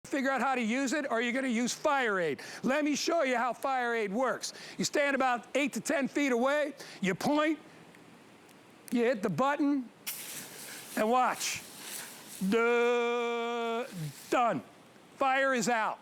Figure out how to use it, or are you going to use FireAde? Let me show you how FireAde works. You stand about 8 to 10 feet away, you point, you hit the button, and watch. Done. Fire is out.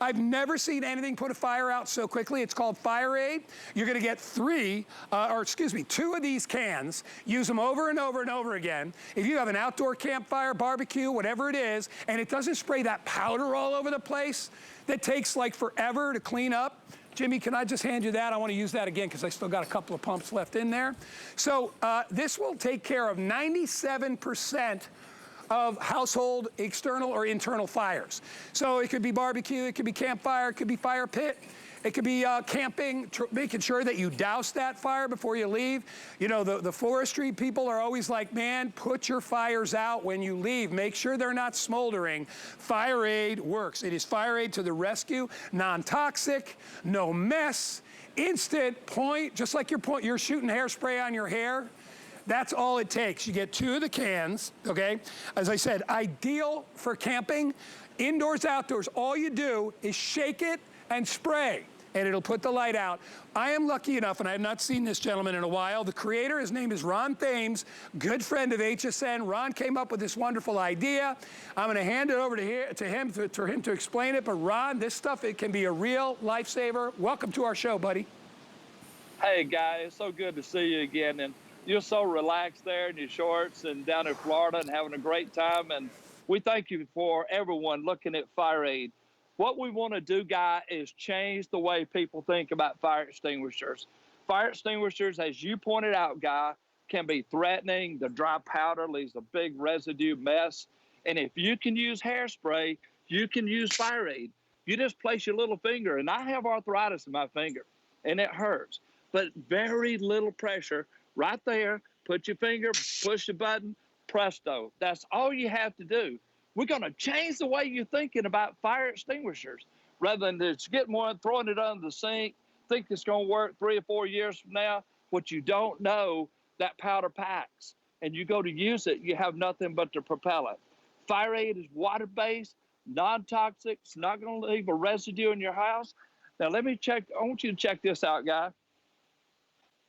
I've never seen anything put a fire out so quickly. It's called FireAde. You're gonna get two of these cans. Use them over and over and over again. If you have an outdoor campfire, barbecue, whatever it is, and it doesn't spray that powder all over the place that takes like forever to clean up. Jimmy, can I just hand you that? I want to use that again because I still got a couple of pumps left in there. So this will take care of 97% of household external or internal fires. So it could be barbecue, it could be campfire, it could be fire pit, it could be camping, making sure that you douse that fire before you leave. You know, the forestry people are always like, man, put your fires out when you leave. Make sure they're not smoldering. FireAde works. It is FireAde to the rescue, non-toxic, no mess, instant point, just like you're shooting hairspray on your hair. That's all it takes. You get 2 of the cans, okay? As I said, ideal for camping. Indoors, outdoors, all you do is shake it and spray, and it'll put the light out. I am lucky enough, and I have not seen this gentleman in a while. The creator, his name is Ron Thames, good friend of HSN. Ron came up with this wonderful idea. I'm gonna hand it over to him to explain it, but Ron, this stuff, it can be a real lifesaver. Welcome to our show, buddy. Hey, guys, so good to see you again. And you're so relaxed there in your shorts and down in Florida and having a great time. And we thank you for everyone looking at FireAde. What we want to do, Guy, is change the way people think about fire extinguishers. Fire extinguishers, as you pointed out, Guy, can be threatening. The dry powder leaves a big residue mess. And if you can use hairspray, you can use FireAde. You just place your little finger, and I have arthritis in my finger, and it hurts. But very little pressure. Right there, put your finger, push the button, presto. That's all you have to do. We're gonna change the way you're thinking about fire extinguishers. Rather than just getting one, throwing it under the sink, think it's gonna work 3 or 4 years from now. What you don't know, that powder packs. And you go to use it, you have nothing but the propellant. FireAde is water-based, non-toxic, it's not gonna leave a residue in your house. Now let me check, I want you to check this out, guy.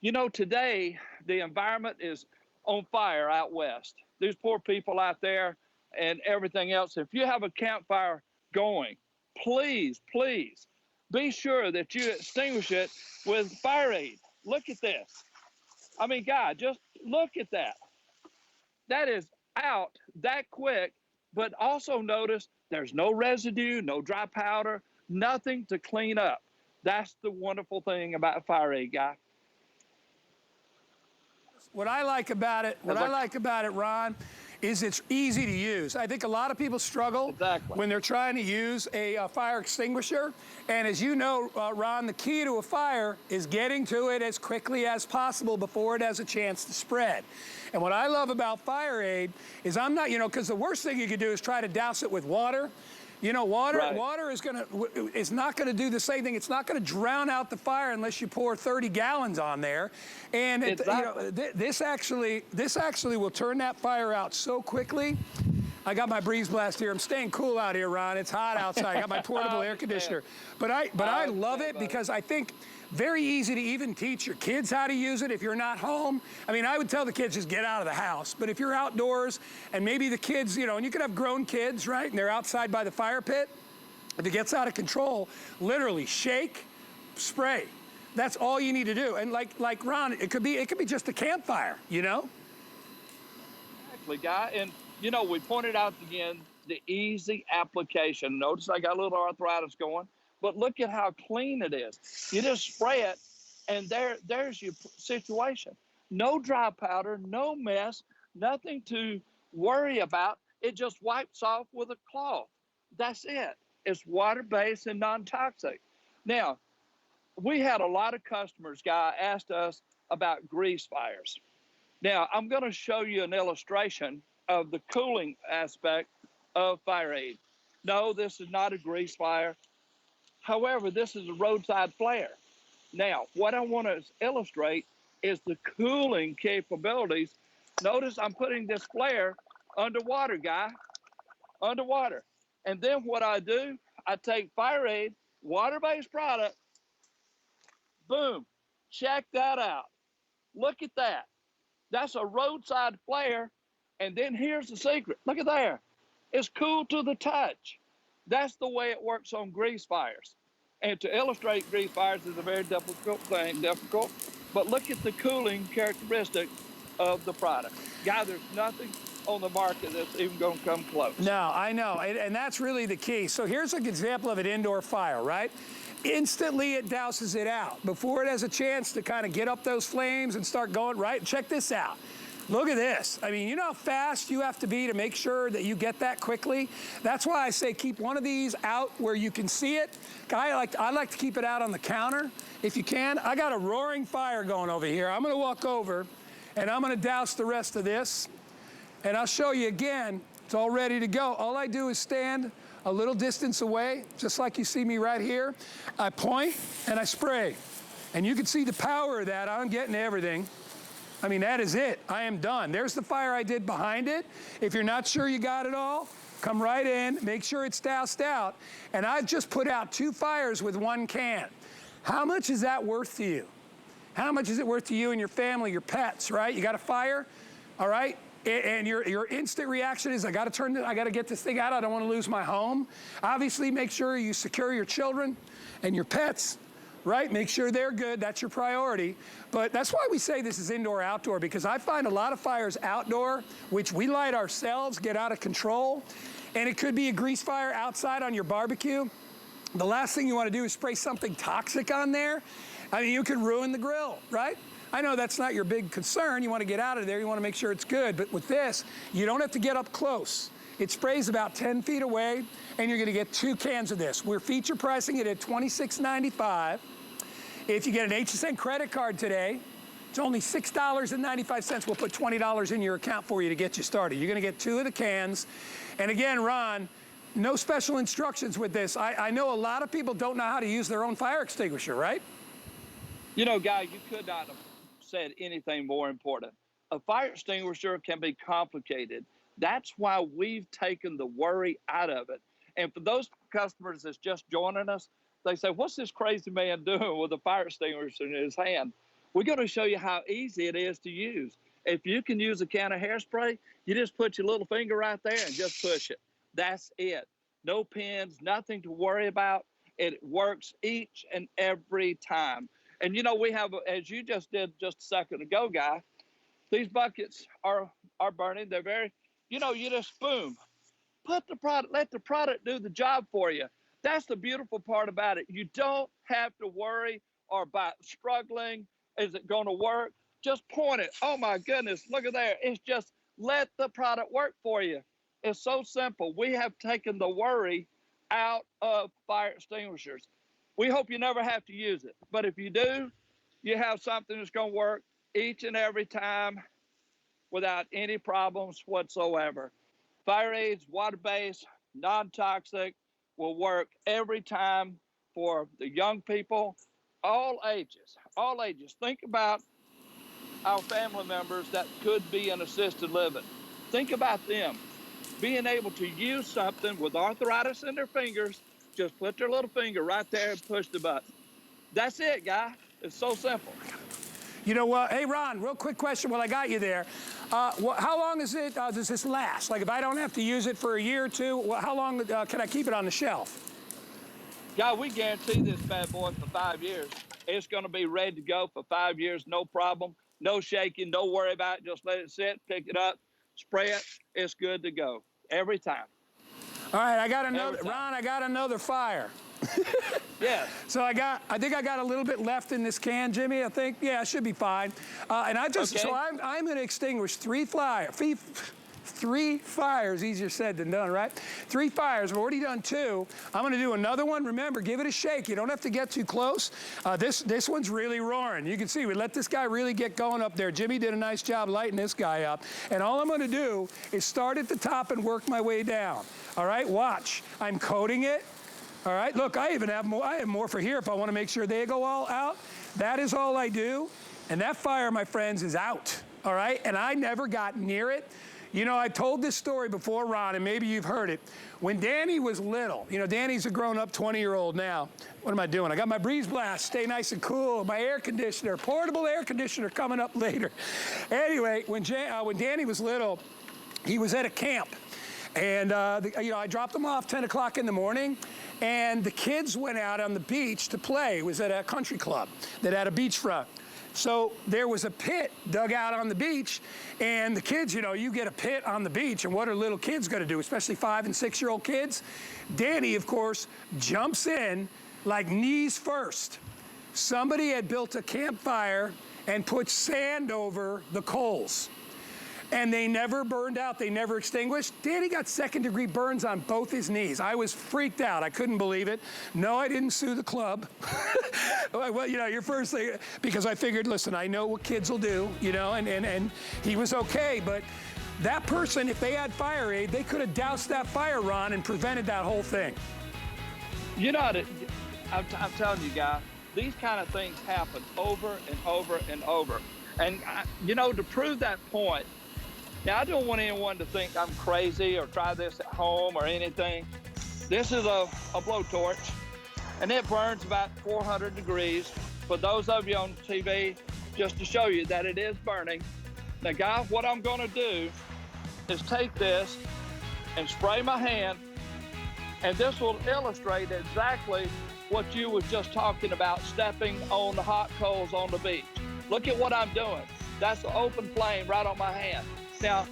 You know, today, the environment is on fire out west. There's poor people out there and everything else. If you have a campfire going, please, please be sure that you extinguish it with FireAde. Look at this. I mean, God, just look at that. That is out that quick, but also notice there's no residue, no dry powder, nothing to clean up. That's the wonderful thing about FireAde, Guy. What I like about it, Ron, is it's easy to use. I think a lot of people struggle when they're trying to use a fire extinguisher. And as you know, Ron, the key to a fire is getting to it as quickly as possible before it has a chance to spread. And what I love about FireAde is I'm not, because the worst thing you could do is try to douse it with water. You know, water is not going to do the same thing. It's not going to drown out the fire unless you pour 30 gallons on there. And this actually will turn that fire out so quickly. I got my breeze blast here. I'm staying cool out here, Ron. It's hot outside. I got my portable air conditioner. But I love it because I think very easy to even teach your kids how to use it if you're not home. I mean, I would tell the kids just get out of the house. But if you're outdoors and maybe the kids, and you could have grown kids, right? And they're outside by the fire pit. If it gets out of control, literally shake, spray. That's all you need to do. And like Ron, it could be just a campfire, Exactly, Guy. And we pointed out again the easy application. Notice I got a little arthritis going. But look at how clean it is. You just spray it, and there's your situation. No dry powder, no mess, nothing to worry about. It just wipes off with a cloth. That's it. It's water-based and non-toxic. Now, we had a lot of customers, Guy, asked us about grease fires. Now, I'm going to show you an illustration of the cooling aspect of FireAde. No, this is not a grease fire. However, this is a roadside flare. Now, what I want to illustrate is the cooling capabilities. Notice I'm putting this flare underwater, Guy, underwater. And then what I do, I take FireAde, water-based product, boom, check that out. Look at that. That's a roadside flare. And then here's the secret. Look at there. It's cool to the touch. That's the way it works on grease fires. And to illustrate grease fires is a very difficult thing, but look at the cooling characteristic of the product. Guy, there's nothing on the market that's even gonna come close. No, I know, and that's really the key. So here's an example of an indoor fire, right? Instantly it douses it out before it has a chance to kind of get up those flames and start going, right? Check this out. Look at this. I mean, you know how fast you have to be to make sure that you get that quickly? That's why I say keep one of these out where you can see it. I like to keep it out on the counter if you can. I got a roaring fire going over here. I'm gonna walk over and I'm gonna douse the rest of this. And I'll show you again, it's all ready to go. All I do is stand a little distance away, just like you see me right here. I point and I spray. And you can see the power of that. I'm getting everything. I mean, that is it. I am done. There's the fire I did behind it. If you're not sure you got it all, come right in, make sure it's doused out. And I've just put out 2 fires with 1 can. How much is that worth to you? How much is it worth to you and your family, your pets, right? You got a fire, all right? And your instant reaction is, I gotta get this thing out, I don't wanna lose my home. Obviously, make sure you secure your children and your pets, right? Make sure they're good, that's your priority. But that's why we say this is indoor outdoor, because I find a lot of fires outdoor, which we light ourselves, get out of control. And it could be a grease fire outside on your barbecue. The last thing you wanna do is spray something toxic on there. I mean, you could ruin the grill, right? I know that's not your big concern. You want to get out of there. You want to make sure it's good. But with this, you don't have to get up close. It sprays about 10 feet away, and you're going to get 2 cans of this. We're feature pricing it at $26.95. If you get an HSN credit card today, it's only $6.95. We'll put $20 in your account for you to get you started. You're going to get 2 of the cans. And again, Ron, no special instructions with this. I know a lot of people don't know how to use their own fire extinguisher, right? You know, Guy, you could not have said anything more important. A fire extinguisher can be complicated. That's why we've taken the worry out of it. And for those customers that's just joining us, they say, what's this crazy man doing with a fire extinguisher in his hand? We're going to show you how easy it is to use. If you can use a can of hairspray, you just put your little finger right there and just push it. That's it. No pins, nothing to worry about. It works each and every time. And you know, we have, as you just did just a second ago, Guy, these buckets are burning. They're very, you know, you just boom, put the product, let the product do the job for you. That's the beautiful part about it. You don't have to worry or about struggling. Is it going to work? Just point it. Oh my goodness, look at there. It's just let the product work for you. It's so simple. We have taken the worry out of fire extinguishers. We hope you never have to use it. But if you do, you have something that's going to work each and every time without any problems whatsoever. FireAde's water-based, non-toxic, will work every time for the young people, all ages, all ages. Think about our family members that could be in assisted living. Think about them being able to use something with arthritis in their fingers. Just put their little finger right there and push the button. That's it, Guy. It's so simple. You know what? Hey, Ron, real quick question while I got you there. How long is it, does this last? Like, if I don't have to use it for a year or two, how long can I keep it on the shelf? Guy, we guarantee this bad boy for 5 years. It's going to be ready to go for 5 years, no problem. No shaking, no worry about it. Just let it sit, pick it up, spray it. It's good to go every time. All right, I got another, Ron, I got another fire. Yeah. So I think I got a little bit left in this can, Jimmy. I think, yeah, it should be fine. And I just, okay. So I'm going to extinguish 3 fires, easier said than done, right? 3 fires, I've already done 2. I'm gonna do another one. Remember, give it a shake. You don't have to get too close. This one's really roaring. You can see, we let this guy really get going up there. Jimmy did a nice job lighting this guy up. And all I'm gonna do is start at the top and work my way down. All right, watch. I'm coating it. All right, look, I even have more. I have more for here if I wanna make sure they go all out. That is all I do. And that fire, my friends, is out. All right, and I never got near it. You know, I told this story before, Ron, and maybe you've heard it. When Danny was little, you know, Danny's a grown-up 20-year-old now. What am I doing? I got my Breeze Blast, stay nice and cool, my air conditioner, portable air conditioner coming up later. Anyway, when Danny was little, he was at a camp. And, you know, I dropped him off 10 o'clock in the morning, and the kids went out on the beach to play. It was at a country club that had a beachfront. So there was a pit dug out on the beach, and the kids, you know, you get a pit on the beach, and what are little kids going to do, especially 5- and 6-year-old kids? Danny, of course, jumps in like knees first. Somebody had built a campfire and put sand over the coals. And they never burned out. They never extinguished. Danny got second-degree burns on both his knees. I was freaked out. I couldn't believe it. No, I didn't sue the club. Well, you know, your first thing, because I figured, listen, I know what kids will do, you know, and he was okay. But that person, if they had FireAde, they could have doused that fire, Ron, and prevented that whole thing. You know, I'm telling you, guys, these kind of things happen over and over and over. And, you know, to prove that point, now, I don't want anyone to think I'm crazy or try this at home or anything. This is a blowtorch, and it burns about 400 degrees. For those of you on TV, just to show you that it is burning. Now, guys, what I'm going to do is take this and spray my hand, and this will illustrate exactly what you was just talking about, stepping on the hot coals on the beach. Look at what I'm doing. That's the open flame right on my hand. Now,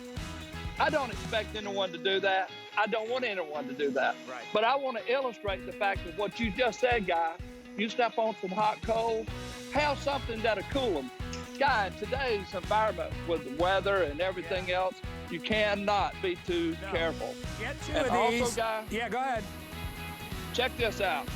I don't expect anyone to do that. I don't want anyone to do that. Right. But I want to illustrate the fact of what you just said, Guy. You step on some hot coals, have something that'll cool them. Guy, in today's environment with the weather and everything else, you cannot be too careful. Get two and of also, these. Guy, Yeah, go ahead. check this out.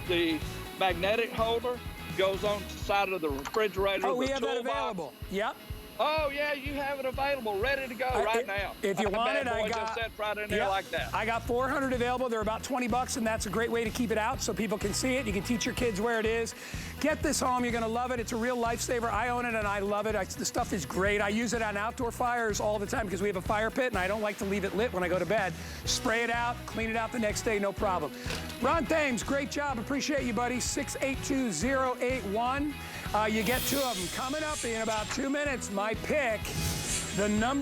The magnetic holder goes on the side of the refrigerator. Oh, we have that toolbox. available. Yep. Oh, yeah, you have it available, ready to go right now. If you want it, I got... just sat right in there like that. I got 400 available. They're about 20 bucks, and that's a great way to keep it out so people can see it. You can teach your kids where it is. Get this home. You're going to love it. It's a real lifesaver. I own it, and I love it. The stuff is great. I use it on outdoor fires all the time because we have a fire pit, and I don't like to leave it lit when I go to bed. Spray it out, clean it out the next day, no problem. Ron Thames, great job. Appreciate you, buddy. 682-081. You get two of them. Coming up in about 2 minutes, my pick, the number